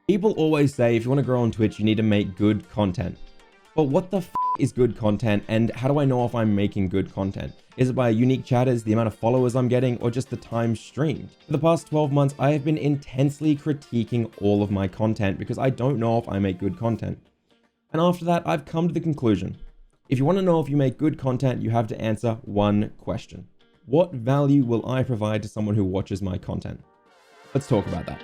People always say if you want to grow on Twitch, you need to make good content. But what the f is good content, and how do I know if I'm making good content? Is it by unique chatters, the amount of followers I'm getting, or just the time streamed? For the past 12 months, I have been intensely critiquing all of my content because I don't know if I make good content. And after that, I've come to the conclusion. If you want to know if you make good content, you have to answer one question. What value will I provide to someone who watches my content? Let's talk about that.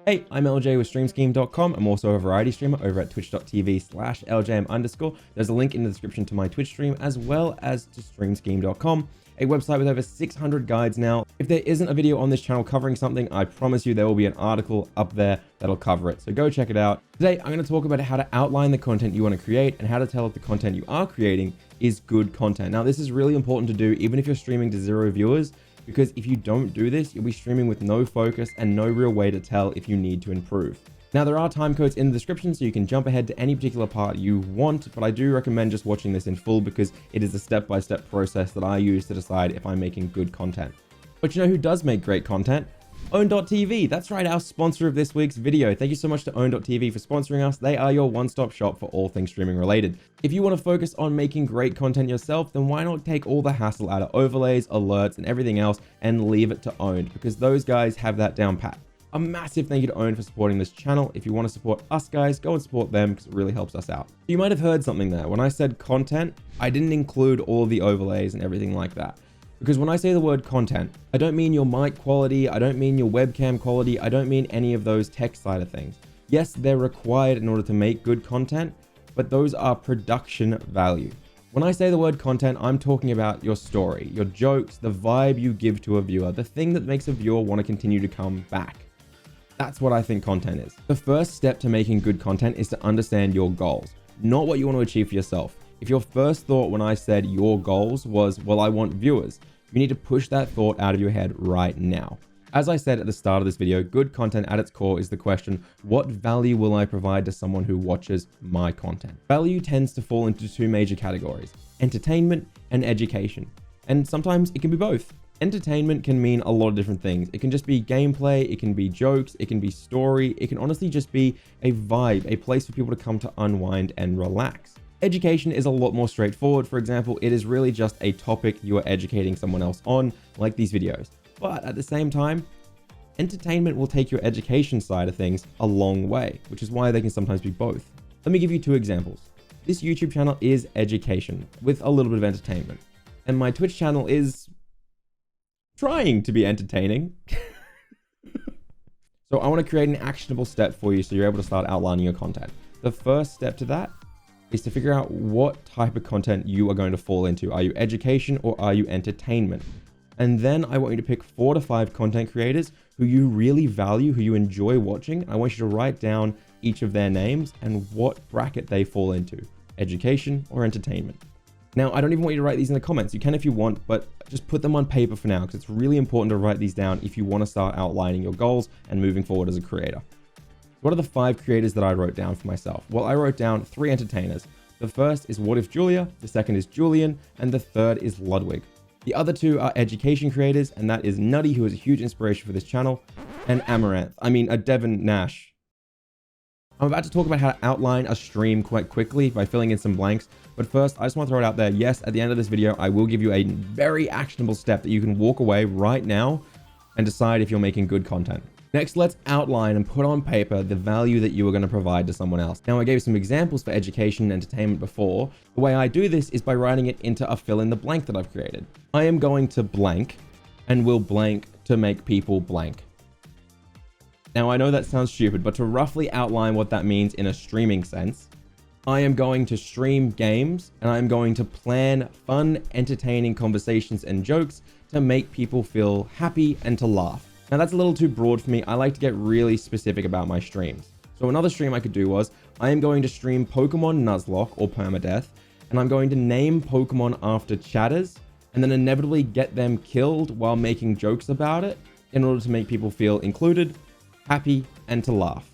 Hey, I'm Eljay with StreamScheme.com. I'm also a variety streamer over at twitch.tv/LJM_. There's a link in the description to my Twitch stream as well as to StreamScheme.com, a website with over 600 guides now. If there isn't a video on this channel covering something, I promise you there will be an article up there that'll cover it. So go check it out. Today, I'm going to talk about how to outline the content you want to create and how to tell if the content you are creating is good content. Now, this is really important to do even if you're streaming to 0 viewers, because if you don't do this, you'll be streaming with no focus and no real way to tell if you need to improve. Now, there are time codes in the description, so you can jump ahead to any particular part you want, but I do recommend just watching this in full because it is a step-by-step process that I use to decide if I'm making good content. But you know who does make great content? Own.tv. That's right, our sponsor of this week's video. Thank you so much to Own.tv for sponsoring us. They are your one-stop shop for all things streaming related. If you want to focus on making great content yourself, then why not take all the hassle out of overlays, alerts, and everything else and leave it to Own, because those guys have that down pat. A massive thank you to Own for supporting this channel. If you want to support us guys, go and support them because it really helps us out. You might have heard something there. When I said content, I didn't include all the overlays and everything like that. Because when I say the word content, I don't mean your mic quality, I don't mean your webcam quality, I don't mean any of those tech side of things. Yes, they're required in order to make good content, but those are production value. When I say the word content, I'm talking about your story, your jokes, the vibe you give to a viewer, the thing that makes a viewer want to continue to come back. That's what I think content is. The first step to making good content is to understand your goals, not what you want to achieve for yourself. If your first thought when I said your goals was, well, I want viewers, you need to push that thought out of your head right now. As I said at the start of this video, good content at its core is the question, what value will I provide to someone who watches my content? Value tends to fall into 2 major categories, entertainment and education. And sometimes it can be both. Entertainment can mean a lot of different things. It can just be gameplay, it can be jokes, it can be story, it can honestly just be a vibe, a place for people to come to unwind and relax. Education is a lot more straightforward. For example, it is really just a topic you are educating someone else on, like these videos. But at the same time, entertainment will take your education side of things a long way, which is why they can sometimes be both. Let me give you 2 examples. This YouTube channel is education with a little bit of entertainment, and my Twitch channel is trying to be entertaining. So I want to create an actionable step for you so you're able to start outlining your content. The first step to that is to figure out what type of content you are going to fall into. Are you education or are you entertainment? And then I want you to pick 4 to 5 content creators who you really value, who you enjoy watching. I want you to write down each of their names and what bracket they fall into, education or entertainment. Now, I don't even want you to write these in the comments. You can if you want, but just put them on paper for now because it's really important to write these down if you want to start outlining your goals and moving forward as a creator. What are the 5 creators that I wrote down for myself? Well, I wrote down 3 entertainers. The first is What If Julia, the second is Julian, and the third is Ludwig. The other 2 are education creators, and that is Nutty, who is a huge inspiration for this channel, and Devin Nash. I'm about to talk about how to outline a stream quite quickly by filling in some blanks, but first, I just want to throw it out there. Yes, at the end of this video, I will give you a very actionable step that you can walk away right now and decide if you're making good content. Next, let's outline and put on paper the value that you are going to provide to someone else. Now, I gave some examples for education and entertainment before. The way I do this is by writing it into a fill in the blank that I've created. I am going to blank and will blank to make people blank. Now, I know that sounds stupid, but to roughly outline what that means in a streaming sense, I am going to stream games and I'm going to plan fun, entertaining conversations and jokes to make people feel happy and to laugh. Now that's a little too broad for me. I like to get really specific about my streams. So another stream I could do was, I am going to stream Pokemon Nuzlocke or Permadeath, and I'm going to name Pokemon after chatters, and then inevitably get them killed while making jokes about it in order to make people feel included, happy, and to laugh.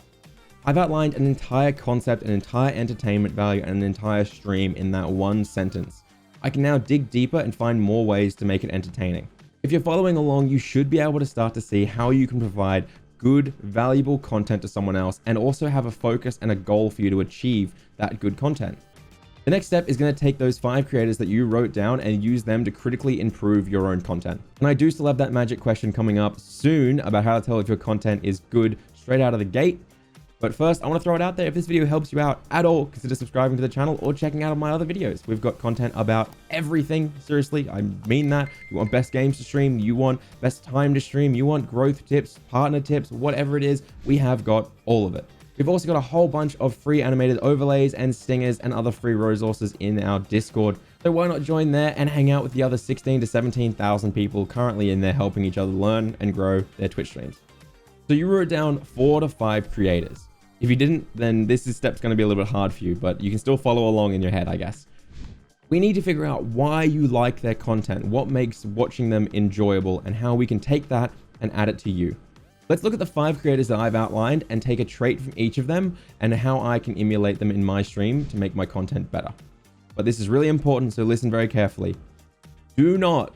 I've outlined an entire concept, an entire entertainment value, and an entire stream in that one sentence. I can now dig deeper and find more ways to make it entertaining. If you're following along, you should be able to start to see how you can provide good, valuable content to someone else and also have a focus and a goal for you to achieve that good content. The next step is going to take those 5 creators that you wrote down and use them to critically improve your own content. And I do still have that magic question coming up soon about how to tell if your content is good straight out of the gate. But first, I want to throw it out there. If this video helps you out at all, consider subscribing to the channel or checking out my other videos. We've got content about everything. Seriously, I mean that. You want best games to stream, you want best time to stream, you want growth tips, partner tips, whatever it is, we have got all of it. We've also got a whole bunch of free animated overlays and stingers and other free resources in our Discord. So why not join there and hang out with the other 16 to 17,000 people currently in there helping each other learn and grow their Twitch streams. So you wrote down 4 to 5 creators. If you didn't, then this step's going to be a little bit hard for you, but you can still follow along in your head, I guess. We need to figure out why you like their content, what makes watching them enjoyable, and how we can take that and add it to you. Let's look at the 5 creators that I've outlined and take a trait from each of them and how I can emulate them in my stream to make my content better. But this is really important, so listen very carefully. Do not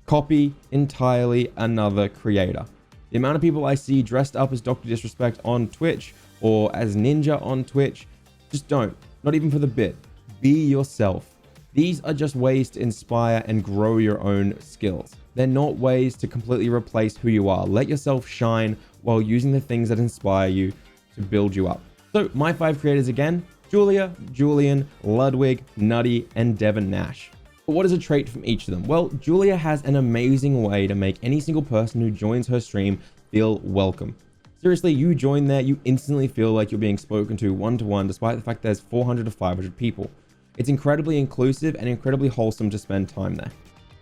copy entirely another creator. The amount of people I see dressed up as Dr. Disrespect on Twitch or as Ninja on Twitch, just don't. Not even for the bit. Be yourself. These are just ways to inspire and grow your own skills. They're not ways to completely replace who you are. Let yourself shine while using the things that inspire you to build you up. So my 5 creators again: Julia, Julian, Ludwig, Nutty, and Devin Nash. But what is a trait from each of them? Well, Julia has an amazing way to make any single person who joins her stream feel welcome. Seriously, you join there, you instantly feel like you're being spoken to one-to-one, despite the fact there's 400 to 500 people. It's incredibly inclusive and incredibly wholesome to spend time there.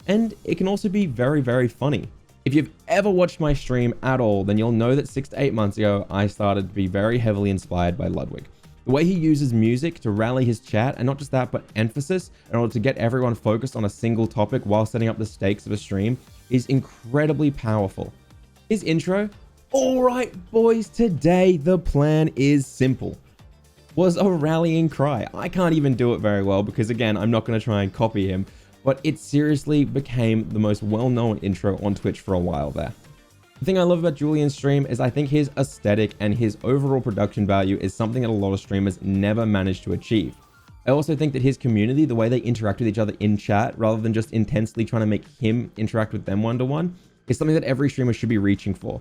And it can also be very, very funny. If you've ever watched my stream at all, then you'll know that 6 to 8 months ago, I started to be very heavily inspired by Ludwig. The way he uses music to rally his chat, and not just that, but emphasis in order to get everyone focused on a single topic while setting up the stakes of a stream, is incredibly powerful. His intro, "All right, boys, today the plan is simple," was a rallying cry. I can't even do it very well because, again, I'm not going to try and copy him, but it seriously became the most well-known intro on Twitch for a while there. The thing I love about Julian's stream is I think his aesthetic and his overall production value is something that a lot of streamers never manage to achieve. I also think that his community, the way they interact with each other in chat, rather than just intensely trying to make him interact with them one-to-one, is something that every streamer should be reaching for.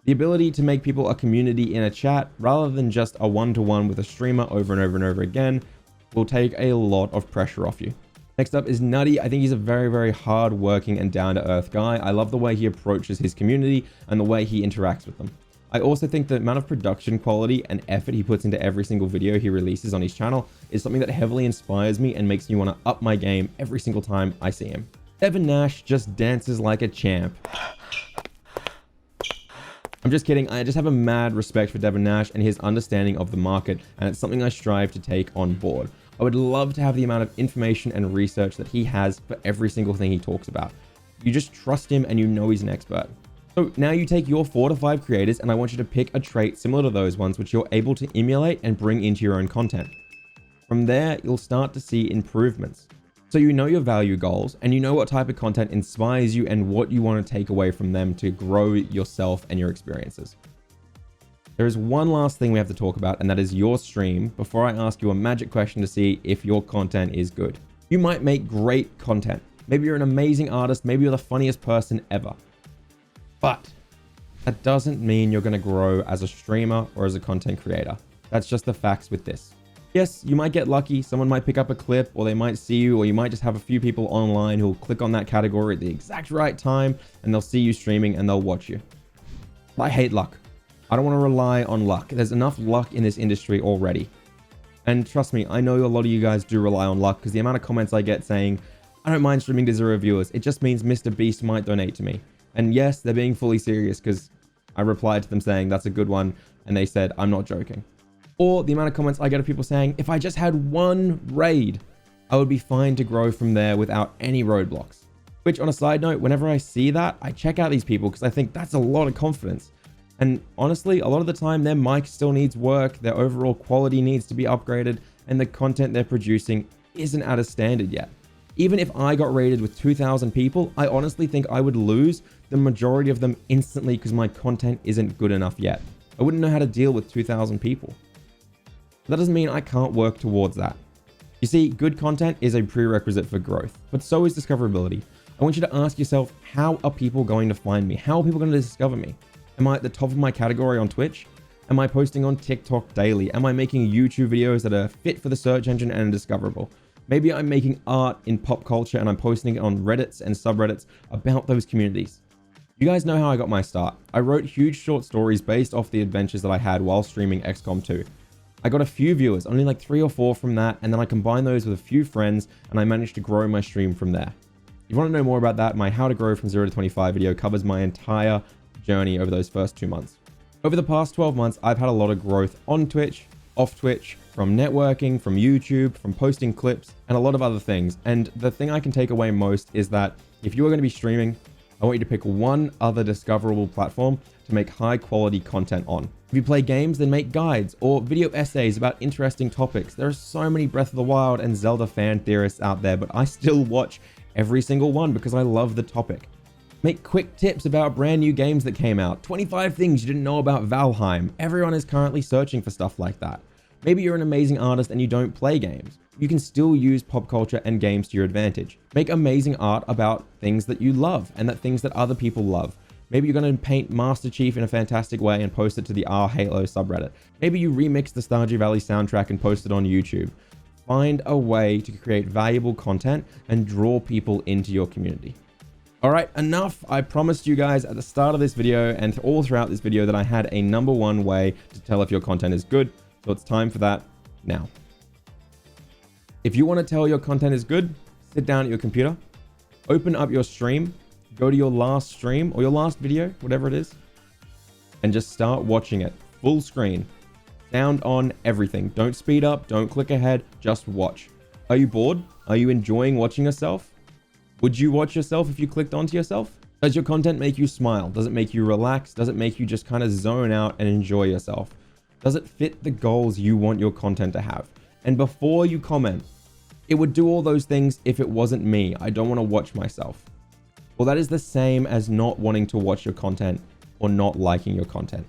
The ability to make people a community in a chat rather than just a one-to-one with a streamer over and over and over again will take a lot of pressure off you. Next up is Nutty. I think he's a very, very hard-working and down-to-earth guy. I love the way he approaches his community and the way he interacts with them. I also think the amount of production quality and effort he puts into every single video he releases on his channel is something that heavily inspires me and makes me want to up my game every single time I see him. Devin Nash just dances like a champ. I'm just kidding. I just have a mad respect for Devin Nash and his understanding of the market, and it's something I strive to take on board. I would love to have the amount of information and research that he has for every single thing he talks about. You just trust him and you know he's an expert. So now you take your 4 to 5 creators and I want you to pick a trait similar to those ones which you're able to emulate and bring into your own content. From there, you'll start to see improvements. So you know your value goals and you know what type of content inspires you and what you want to take away from them to grow yourself and your experiences. There is one last thing we have to talk about, and that is your stream, before I ask you a magic question to see if your content is good. You might make great content. Maybe you're an amazing artist, maybe you're the funniest person ever. But that doesn't mean you're going to grow as a streamer or as a content creator. That's just the facts with this. Yes, you might get lucky, someone might pick up a clip, or they might see you, or you might just have a few people online who'll click on that category at the exact right time, and they'll see you streaming and they'll watch you. I hate luck. I don't want to rely on luck. There's enough luck in this industry already. And trust me, I know a lot of you guys do rely on luck, because the amount of comments I get saying, "I don't mind streaming to 0 viewers, it just means Mr. Beast might donate to me." And yes, they're being fully serious, because I replied to them saying that's a good one, and they said, "I'm not joking." Or the amount of comments I get of people saying, "If I just had one raid, I would be fine to grow from there without any roadblocks." Which, on a side note, whenever I see that, I check out these people because I think that's a lot of confidence. And honestly, a lot of the time their mic still needs work, their overall quality needs to be upgraded, and the content they're producing isn't at a standard yet. Even if I got rated with 2,000 people, I honestly think I would lose the majority of them instantly because my content isn't good enough yet. I wouldn't know how to deal with 2,000 people. That doesn't mean I can't work towards that. You see, good content is a prerequisite for growth, but so is discoverability. I want you to ask yourself, how are people going to find me? How are people going to discover me? Am I at the top of my category on Twitch? Am I posting on TikTok daily? Am I making YouTube videos that are fit for the search engine and discoverable? Maybe I'm making art in pop culture and I'm posting it on Reddits and subreddits about those communities. You guys know how I got my start. I wrote huge short stories based off the adventures that I had while streaming XCOM 2. I got a few viewers, only like 3 or 4 from that, and then I combined those with a few friends and I managed to grow my stream from there. If you want to know more about that, my How to Grow from 0 to 25 video covers my entire journey over those first 2 months. Over the past 12 months, I've had a lot of growth on Twitch, off Twitch, from networking, from YouTube, from posting clips, and a lot of other things. And the thing I can take away most is that if you are going to be streaming, I want you to pick one other discoverable platform to make high quality content on. If you play games, then make guides or video essays about interesting topics. There are so many Breath of the Wild and Zelda fan theorists out there, but I still watch every single one because I love the topic. Make quick tips about brand new games that came out. 25 things you didn't know about Valheim. Everyone is currently searching for stuff like that. Maybe you're an amazing artist and you don't play games. You can still use pop culture and games to your advantage. Make amazing art about things that you love and things that other people love. Maybe you're going to paint Master Chief in a fantastic way and post it to the R Halo subreddit. Maybe you remix the Stardew Valley soundtrack and post it on YouTube. Find a way to create valuable content and draw people into your community. All right, enough. I promised you guys at the start of this video and all throughout this video that I had a #1 way to tell if your content is good. So it's time for that now. If you want to tell your content is good, sit down at your computer, open up your stream, go to your last stream or your last video, whatever it is, and just start watching it full screen, sound on, everything. Don't speed up, don't click ahead, just watch. Are you bored? Are you enjoying watching yourself? Would you watch yourself if you clicked onto yourself? Does your content make you smile? Does it make you relax? Does it make you just kind of zone out and enjoy yourself? Does it fit the goals you want your content to have? And before you comment, it would do all those things if it wasn't me. I don't want to watch myself. Well, that is the same as not wanting to watch your content or not liking your content.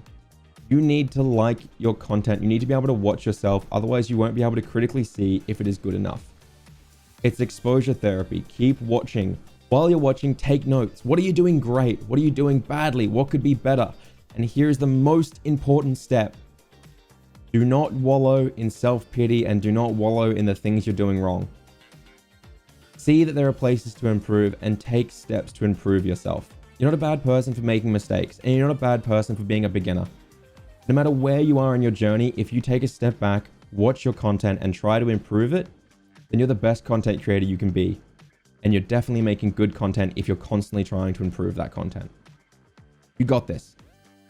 You need to like your content. You need to be able to watch yourself. Otherwise, you won't be able to critically see if it is good enough. It's exposure therapy. Keep watching. While you're watching, take notes. What are you doing great? What are you doing badly? What could be better? And here's the most important step. Do not wallow in self-pity and do not wallow in the things you're doing wrong. See that there are places to improve and take steps to improve yourself. You're not a bad person for making mistakes, and you're not a bad person for being a beginner. No matter where you are in your journey, if you take a step back, watch your content and try to improve it, then you're the best content creator you can be. And you're definitely making good content if you're constantly trying to improve that content. You got this.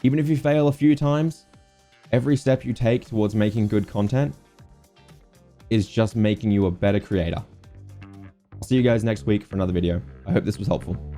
Even if you fail a few times, every step you take towards making good content is just making you a better creator. I'll see you guys next week for another video. I hope this was helpful.